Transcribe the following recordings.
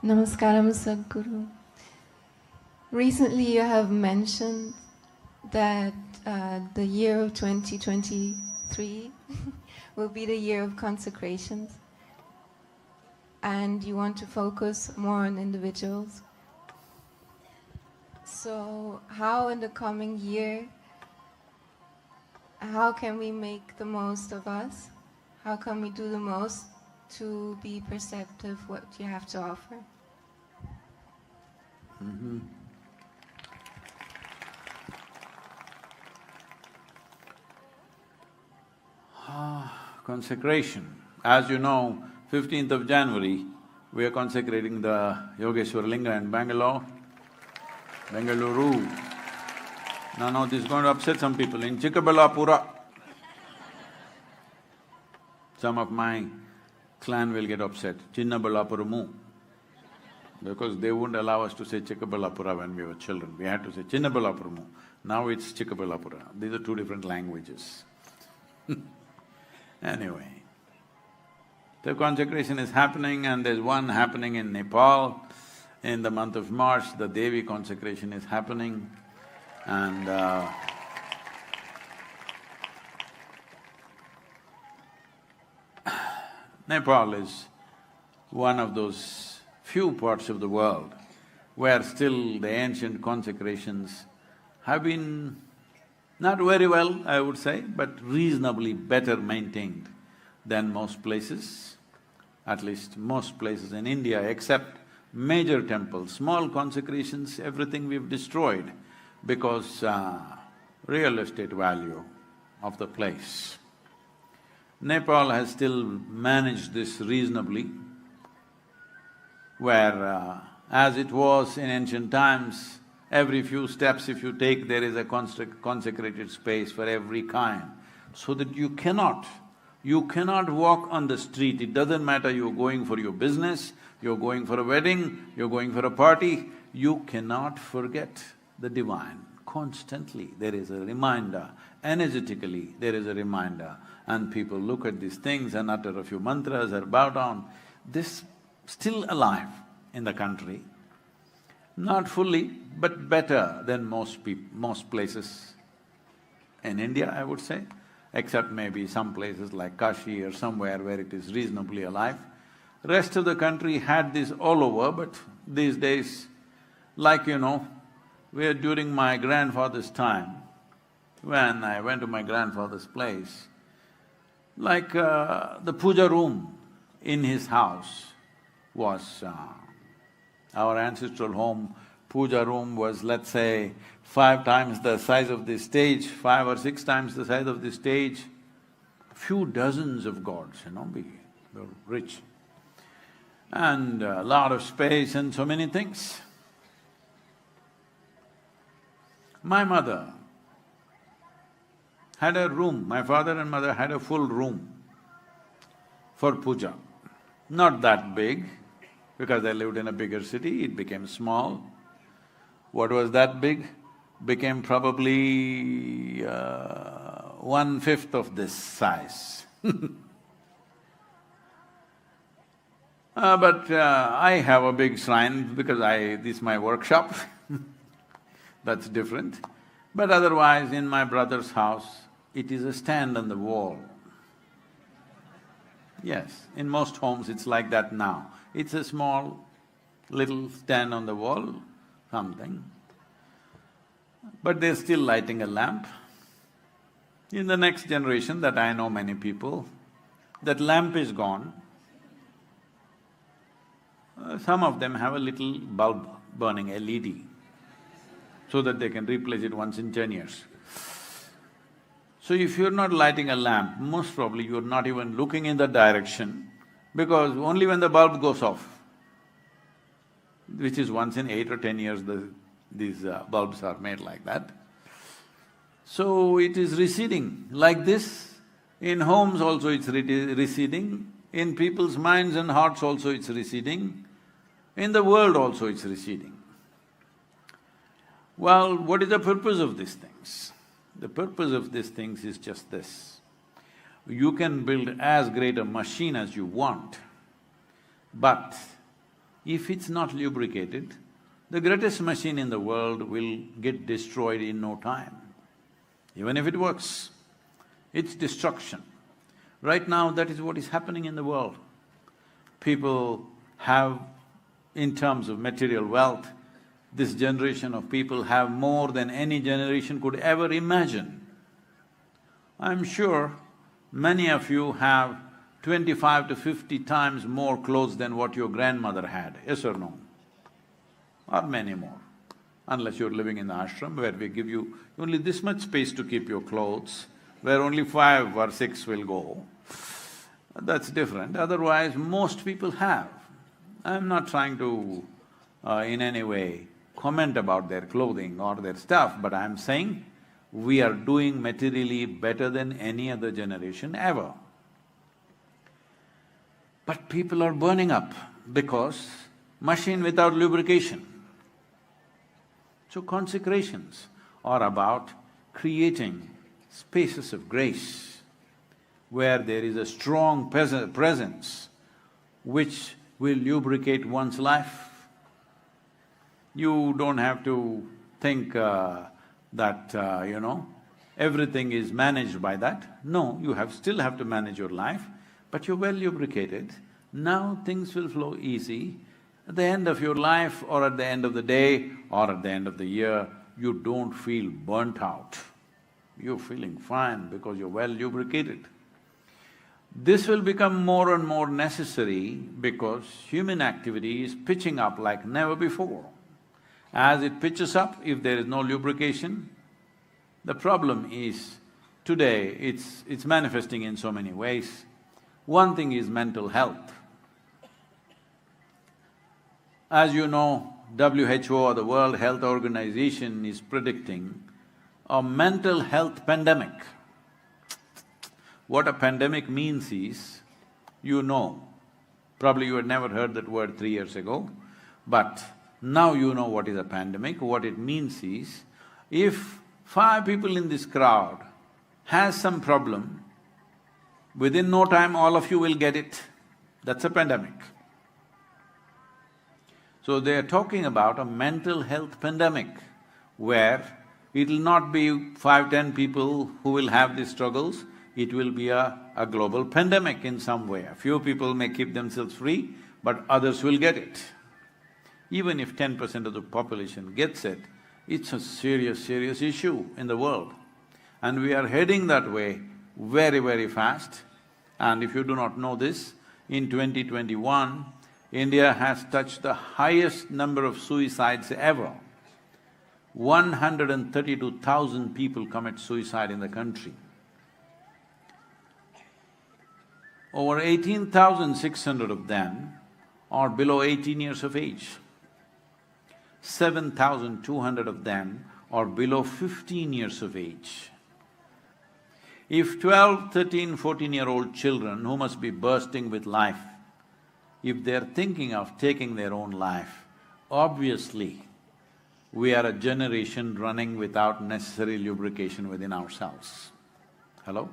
Namaskaram, Sadhguru. Recently you have mentioned that the year of 2023 will be the year of consecrations, and you want to focus more on individuals. So how in the coming year, how can we make the most of us? How can we do the most to be perceptive what you have to offer? Mm-hmm. Consecration. As you know, 15th of January, we are consecrating the Yogeshwara Linga in Bengaluru. Now this is going to upset some people. In Chikkaballapura, some of my clan will get upset, Chinnaballapuramu, because they wouldn't allow us to say Chikkaballapura when we were children. We had to say Chinnaballapuramu. Now it's Chikkaballapura. These are two different languages. Anyway, the consecration is happening, and there's one happening in Nepal. In the month of March, the Devi consecration is happening, and Nepal is one of those few parts of the world where still the ancient consecrations have been not very well, I would say, but reasonably better maintained than most places, at least most places in India, except major temples. Small consecrations, everything we've destroyed because real estate value of the place. Nepal has still managed this reasonably, where as it was in ancient times, every few steps if you take, there is a consecrated space for every kind, so that you cannot walk on the street. It doesn't matter you're going for your business, you're going for a wedding, you're going for a party, you cannot forget the divine. Constantly there is a reminder, energetically there is a reminder, and people look at these things and utter a few mantras or bow down. This still alive in the country. Not fully, but better than most places in India, I would say, except maybe some places like Kashi or somewhere where it is reasonably alive. Rest of the country had this all over, but these days, like where during my grandfather's time, when I went to my grandfather's place, like the puja room in his house was our ancestral home. Puja room was, let's say, 5 times the size of this stage, 5 or 6 times the size of this stage. Few dozens of gods, we were rich. And a lot of space and so many things. My mother had a room, my father and mother had a full room for puja. Not that big, because I lived in a bigger city, it became small. What was that big became probably 1/5 of this size. But I have a big shrine because this is my workshop that's different. But otherwise, in my brother's house, it is a stand on the wall. Yes, in most homes it's like that now. It's a small little stand on the wall, something. But they're still lighting a lamp. In the next generation that I know many people, that lamp is gone. Some of them have a little bulb burning, LED, so that they can replace it once in 10 years. So if you're not lighting a lamp, most probably you're not even looking in that direction, because only when the bulb goes off, which is once in 8 or 10 years, these bulbs are made like that. So it is receding like this. In homes also it's receding, in people's minds and hearts also it's receding, in the world also it's receding. Well, what is the purpose of these things? The purpose of these things is just this. You can build as great a machine as you want, but If it's not lubricated, the greatest machine in the world will get destroyed in no time. Even if it works, it's destruction. Right now, that is what is happening in the world. People have, in terms of material wealth, this generation of people have more than any generation could ever imagine. I'm sure many of you have 25 to 50 times more clothes than what your grandmother had, yes or no? Or many more, unless you're living in the ashram where we give you only this much space to keep your clothes, where only 5 or 6 will go. That's different, otherwise most people have. I'm not trying to in any way comment about their clothing or their stuff, but I'm saying we are doing materially better than any other generation ever. But people are burning up because machine without lubrication. So consecrations are about creating spaces of grace where there is a strong presence which will lubricate one's life. You don't have to think that everything is managed by that. No, you still have to manage your life, but you're well lubricated. Now things will flow easy. At the end of your life or at the end of the day or at the end of the year, you don't feel burnt out. You're feeling fine because you're well lubricated. This will become more and more necessary because human activity is pitching up like never before. As it pitches up, if there is no lubrication, the problem is, today it's manifesting in so many ways. One thing is mental health. As you know, WHO or the World Health Organization is predicting a mental health pandemic. What a pandemic means is, probably you had never heard that word 3 years ago, but now you know what is a pandemic. What it means is, if 5 people in this crowd has some problem, within no time all of you will get it. That's a pandemic. So they are talking about a mental health pandemic where it'll not be 5, 10 people who will have these struggles, it will be a global pandemic in some way. A few people may keep themselves free, but others will get it. Even if 10% of the population gets it, it's a serious issue in the world. And we are heading that way very, very fast. And if you do not know this, in 2021, India has touched the highest number of suicides ever. 132,000 people commit suicide in the country. Over 18,600 of them are below 18 years of age. 7,200 of them are below 15 years of age. If 12, 13, 14-year-old children who must be bursting with life, if they're thinking of taking their own life, obviously we are a generation running without necessary lubrication within ourselves. Hello?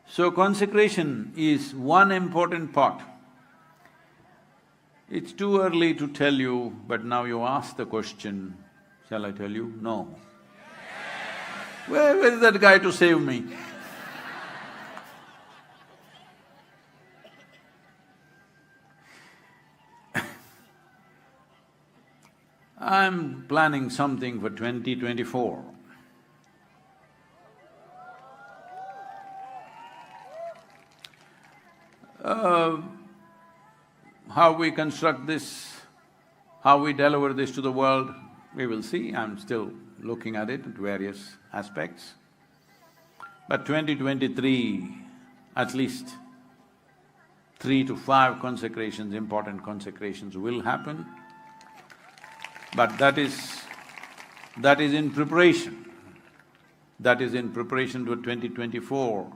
So consecration is one important part. It's too early to tell you, but now you ask the question, shall I tell you? No. Where is that guy to save me? I'm planning something for 2024. How we construct this, how we deliver this to the world, we will see. I'm still looking at it at various aspects. But 2023, at least 3 to 5 consecrations, important consecrations will happen. But that is in preparation. That is in preparation for 2024,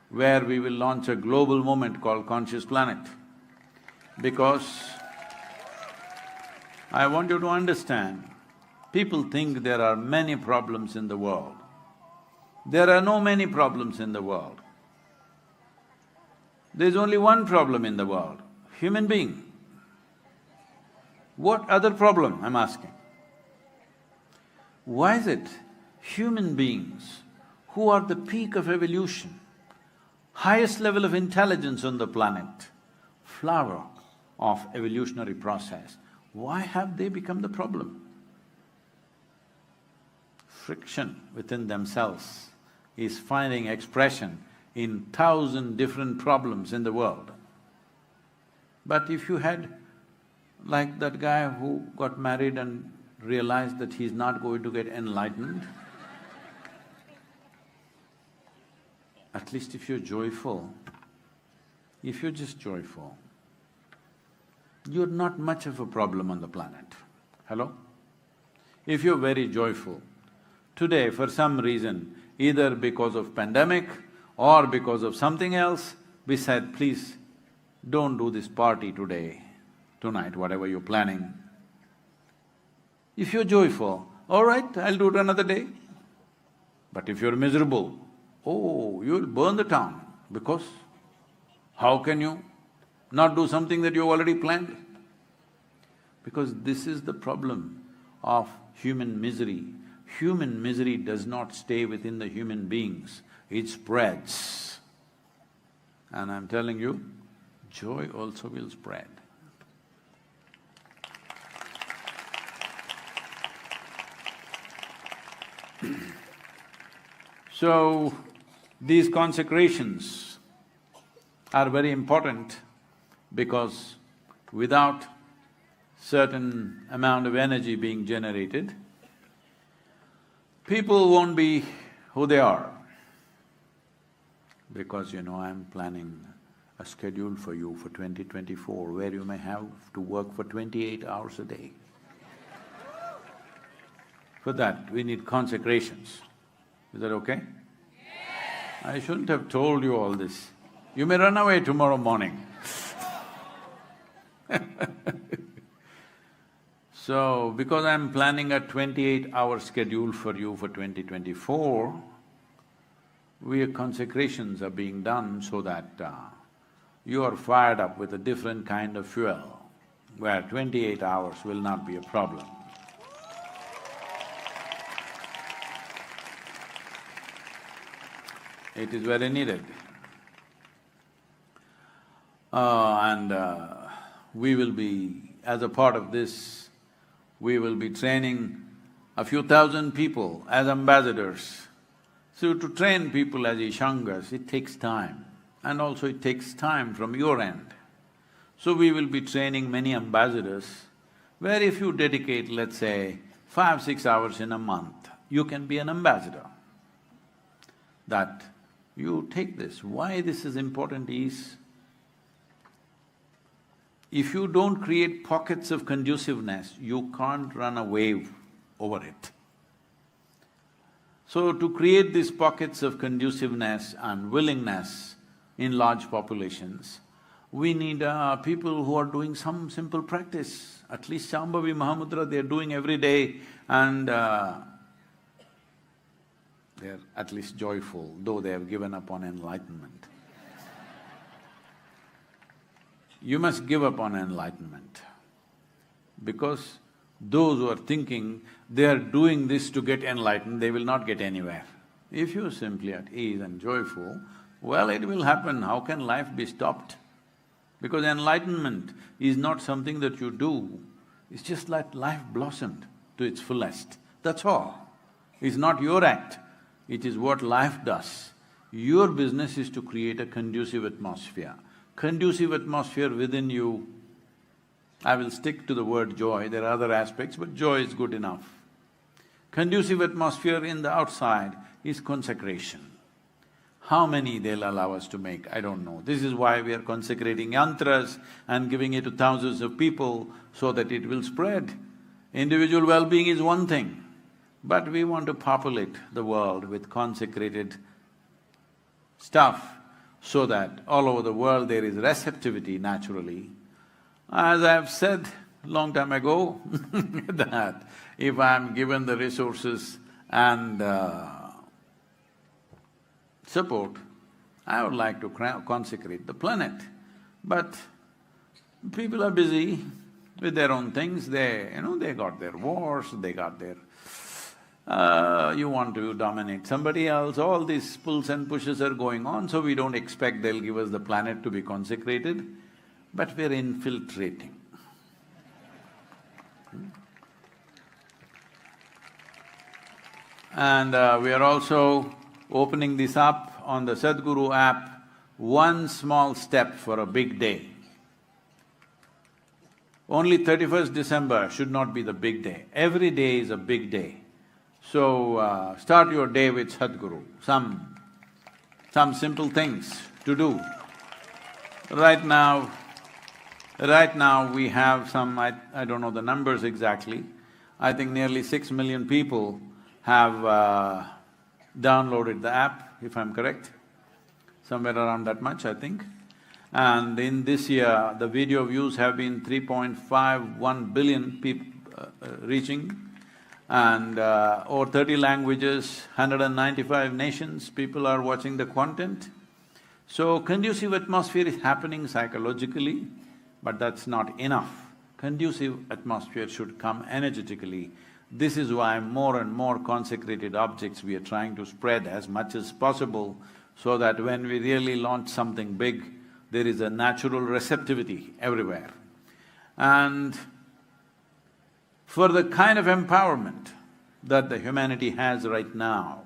where we will launch a global movement called Conscious Planet. Because I want you to understand, people think there are many problems in the world. There are no many problems in the world. There's only one problem in the world, human being. What other problem, I'm asking? Why is it human beings who are the peak of evolution, highest level of intelligence on the planet, flower of evolutionary process, why have they become the problem? Friction within themselves is finding expression in 1,000 different problems in the world. But if you had, like that guy who got married and realized that he's not going to get enlightened, at least if you're joyful, if you're just joyful, you're not much of a problem on the planet. Hello? If you're very joyful, today for some reason, either because of pandemic or because of something else, we said, please don't do this party today, tonight, whatever you're planning. If you're joyful, all right, I'll do it another day. But if you're miserable, oh, you'll burn the town, because how can you not do something that you already planned? Because this is the problem of human misery. Human misery does not stay within the human beings, it spreads. And I'm telling you, joy also will spread. So, these consecrations are very important because without certain amount of energy being generated, people won't be who they are. Because I'm planning a schedule for you for 2024 where you may have to work for 28 hours a day. For that, we need consecrations. Is that okay? Yes. I shouldn't have told you all this. You may run away tomorrow morning. So, because I'm planning a 28-hour schedule for you for 2024, consecrations are being done so that you are fired up with a different kind of fuel, where 28 hours will not be a problem. It is very needed. We will be, as a part of this, we will be training a few thousand people as ambassadors. So to train people as Ishangas, it takes time, and also it takes time from your end. So we will be training many ambassadors, where if you dedicate, let's say, 5–6 hours in a month, you can be an ambassador. That you take this. Why this is important is, if you don't create pockets of conduciveness, you can't run a wave over it. So to create these pockets of conduciveness and willingness in large populations, we need people who are doing some simple practice. At least Shambhavi Mahamudra they're doing every day, and they're at least joyful, though they have given up on enlightenment. You must give up on enlightenment, because those who are thinking they are doing this to get enlightened, they will not get anywhere. If you're simply at ease and joyful, well, it will happen. How can life be stopped? Because enlightenment is not something that you do, it's just like life blossomed to its fullest, that's all. It's not your act, it is what life does. Your business is to create a conducive atmosphere. Conducive atmosphere within you, I will stick to the word joy, there are other aspects, but joy is good enough. Conducive atmosphere in the outside is consecration. How many they'll allow us to make, I don't know. This is why we are consecrating yantras and giving it to thousands of people so that it will spread. Individual well-being is one thing, but we want to populate the world with consecrated stuff so that all over the world there is receptivity naturally. As I've said long time ago that if I'm given the resources and support, I would like to consecrate the planet. But people are busy, with their own things, they got their wars, they got their… you want to dominate somebody else, all these pulls and pushes are going on, so we don't expect they'll give us the planet to be consecrated, but we're infiltrating. And we are also opening this up on the Sadhguru app, one small step for a big day. Only 31st December should not be the big day. Every day is a big day. So, start your day with Sadhguru, some simple things to do. Right now we have some… I don't know the numbers exactly, I think nearly 6 million people have downloaded the app, if I'm correct, somewhere around that much, I think. And in this year, the video views have been 3.51 billion people reaching, and over 30 languages, 195 nations, people are watching the content. So, conducive atmosphere is happening psychologically, but that's not enough. Conducive atmosphere should come energetically. This is why more and more consecrated objects we are trying to spread as much as possible, so that when we really launch something big, there is a natural receptivity everywhere. And for the kind of empowerment that the humanity has right now,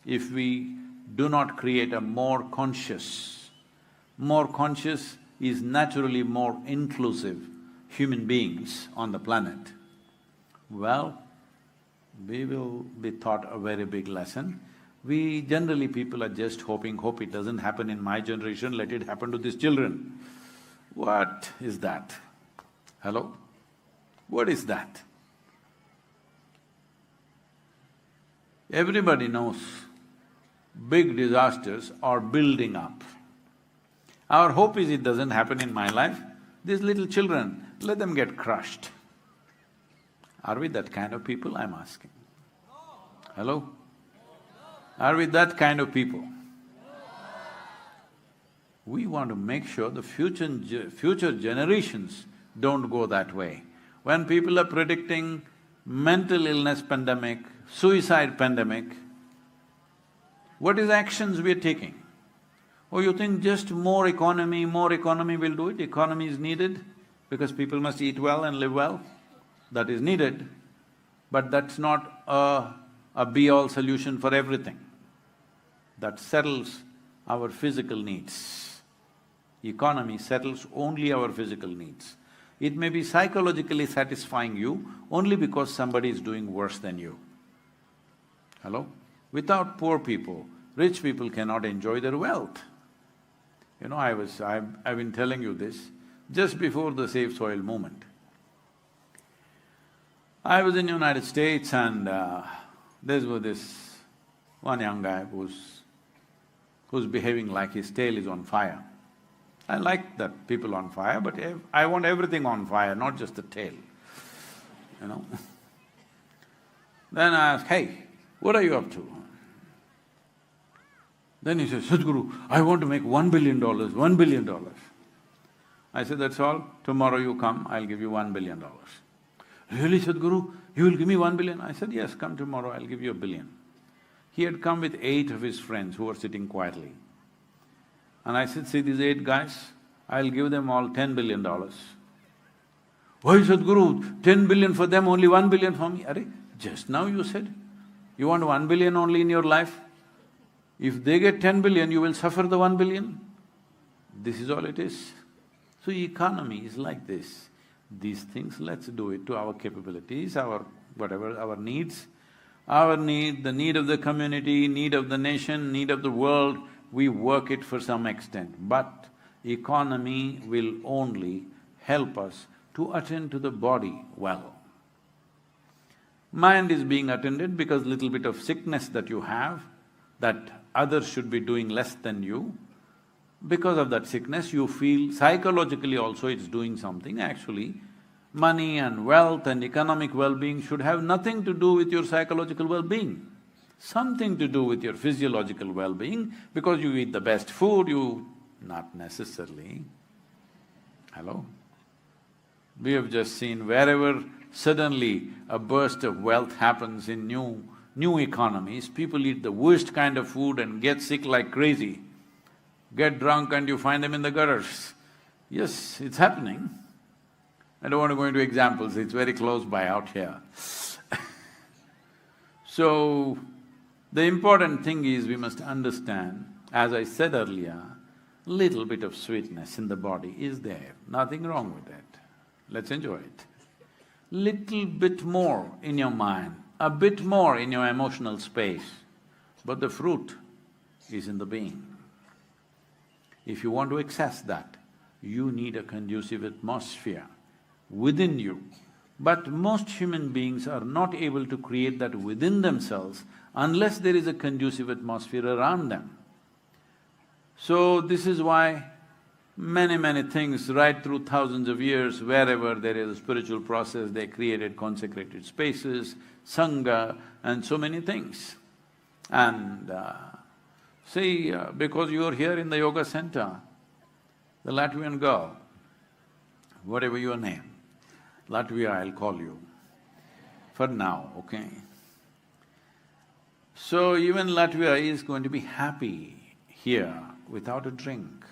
if we do not create a more conscious is naturally more inclusive human beings on the planet, well, we will be taught a very big lesson. We generally, people are just hoping, hope it doesn't happen in my generation, let it happen to these children. What is that? Hello? What is that? Everybody knows big disasters are building up. Our hope is it doesn't happen in my life. These little children, let them get crushed. Are we that kind of people, I'm asking? Hello? Are we that kind of people? We want to make sure the future generations don't go that way. When people are predicting mental illness pandemic, suicide pandemic, what is actions we are taking? Oh, you think just more economy will do it? Economy is needed because people must eat well and live well. That is needed, but that's not a be-all solution for everything. That settles our physical needs. Economy settles only our physical needs. It may be psychologically satisfying you only because somebody is doing worse than you. Hello? Without poor people, rich people cannot enjoy their wealth. You know, I've been telling you this just before the Save Soil movement. I was in United States and there was this one young guy who's behaving like his tail is on fire. I like that people on fire, but I want everything on fire, not just the tail, you know. Then I asked, hey, what are you up to? Then he says, Sadhguru, I want to make $1 billion, $1 billion. I said, that's all, tomorrow you come, I'll give you $1 billion. Really, Sadhguru, you will give me 1 billion? I said, yes, come tomorrow, I'll give you $1 billion. He had come with 8 of his friends who were sitting quietly. And I said, see these 8 guys, I'll give them all $10 billion. Why, Sadhguru, 10 billion for them, only 1 billion for me? Arey, just now you said, you want 1 billion only in your life? If they get 10 billion, you will suffer the 1 billion? This is all it is. So economy is like this. These things, let's do it to our capabilities, our whatever, our needs. Our need, the need of the community, need of the nation, need of the world, we work it for some extent. But economy will only help us to attend to the body well. Mind is being attended because little bit of sickness that you have, that others should be doing less than you, because of that sickness you feel psychologically also it's doing something. Actually, money and wealth and economic well-being should have nothing to do with your psychological well-being, something to do with your physiological well-being, because you eat the best food, you… not necessarily. Hello? We have just seen wherever suddenly a burst of wealth happens in new economies, people eat the worst kind of food and get sick like crazy. Get drunk and you find them in the gutters. Yes, it's happening. I don't want to go into examples, it's very close by out here. So, the important thing is we must understand, as I said earlier, little bit of sweetness in the body is there, nothing wrong with it. Let's enjoy it. Little bit more in your mind, a bit more in your emotional space, but the fruit is in the being. If you want to access that, you need a conducive atmosphere within you. But most human beings are not able to create that within themselves unless there is a conducive atmosphere around them. So this is why many things right through thousands of years, wherever there is a spiritual process, they created consecrated spaces, sangha and so many things. And see, because you're here in the yoga center, the Latvian girl, whatever your name, Latvia I'll call you, for now, okay? So even Latvia is going to be happy here without a drink.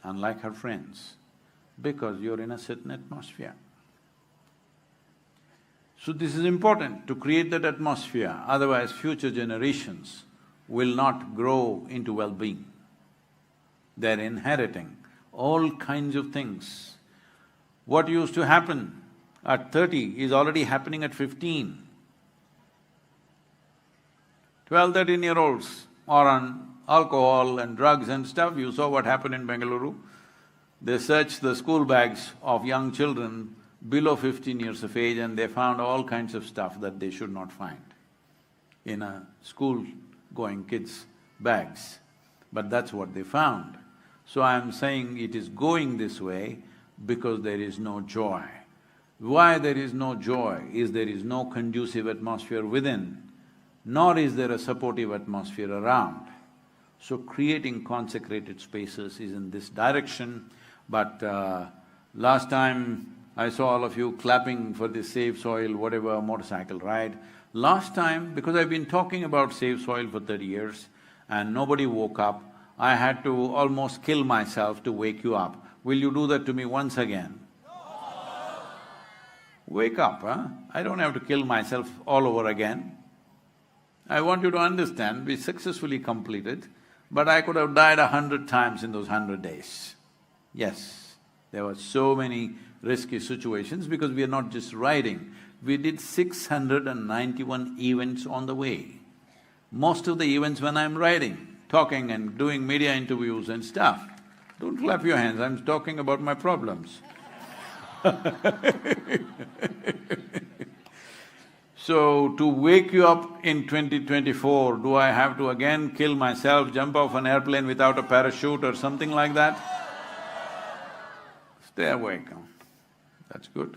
Unlike her friends, because you're in a certain atmosphere. So this is important to create that atmosphere, otherwise future generations will not grow into well-being. They're inheriting all kinds of things. What used to happen at 30 is already happening at 15. 12, 13-year-olds are on alcohol and drugs and stuff. You saw what happened in Bengaluru. They searched the school bags of young children below 15 years of age and they found all kinds of stuff that they should not find in a school-going kids' bags. But that's what they found. So I'm saying it is going this way because there is no joy. Why there is no joy is there is no conducive atmosphere within, nor is there a supportive atmosphere around. So creating consecrated spaces is in this direction, but last time I saw all of you clapping for this Save Soil, whatever, motorcycle ride. Last time, because I've been talking about Save Soil for 30 years and nobody woke up, I had to almost kill myself to wake you up. Will you do that to me once again? Wake up, huh? I don't have to kill myself all over again. I want you to understand, we successfully completed, but I could have died 100 times in those 100 days. Yes, there were so many risky situations because we are not just riding. We did 691 events on the way. Most of the events when I'm riding, talking and doing media interviews and stuff. Don't clap your hands, I'm talking about my problems. So, to wake you up in 2024, do I have to again kill myself, jump off an airplane without a parachute or something like that? Stay awake, huh? That's good.